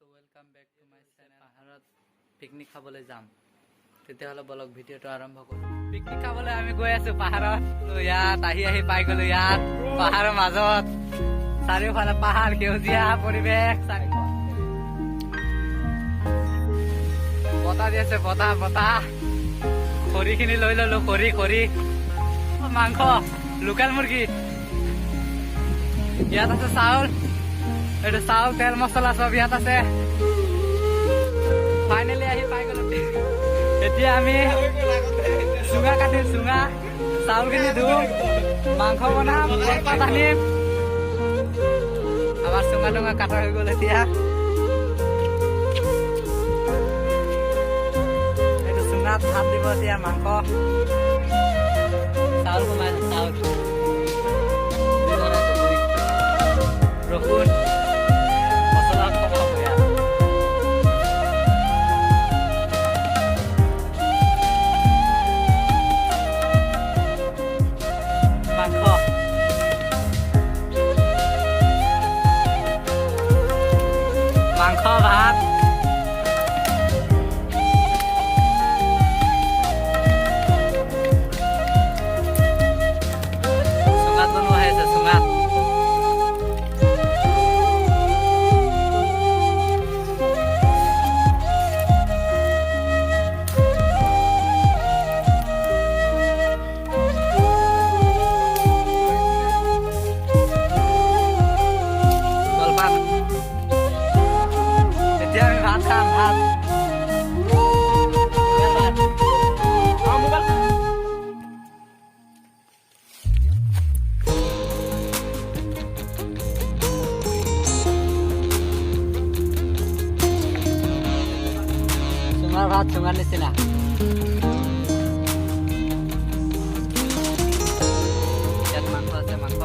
Welcome back to my channel. पाहाৰত picnic খাবলৈ যাম, তেতিয়াহ'লে বলক ভিডিঅ'টো আৰম্ভ কৰোঁ। পিকনিক খাবলৈ আমি গৈ আছো পাহাৰত। তো ইয়াত আহি পাই গলো। ইয়াত পাহাৰৰ মাজত চাৰিওফালে পাহাৰ, সেউজীয়া পৰিৱেশ, বতাহ দি আছে, বতাহ। খৰিখিনি লৈ ললো, খৰি মাংস, লোকেল মুৰ্গী। ইয়াত আছে চাউল, এইটো চাউল, তেল মছলা সব ইয়াত আছে। ফাইনেলি আহি পাই গলো। এতিয়া আমি চুঙা কাটিম, চাউলখিনি ধুম, মাংস বনাম, কলপাত আনিম। আমাৰ চুঙা কাটা হৈ গল। এতিয়া এইটো চুঙাত ভাত দিব। এতিয়া মাংস, চাউল বনাইছো, চাউল রসুন মশলা খাওয়া হয়ে মাংস ভাত। চুঙাত বনোৱা হৈ আছে, চুঙাত। এতিয়া আমি ভাত খাম, ভাত। চুঙাৰ ভাত, চুঙাৰ নিচিনা। ইয়াত মাংস আছে, মাংস।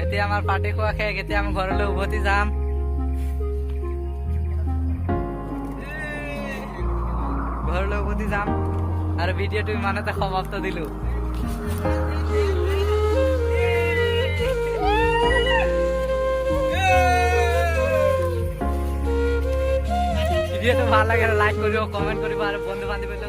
এতিয়া আমাৰ পাৰ্টি খোৱা শেষ। এতিয়া আমি ঘৰলৈ উভতি যাম। আৰু ভিডিঅ'টো ইমানতে সমাপ্ত দিলো। ভিডিঅ'টো ভাল লাগিলে লাইক কৰিব, কমেণ্ট কৰিব আৰু বন্ধু বান্ধৱীলৈ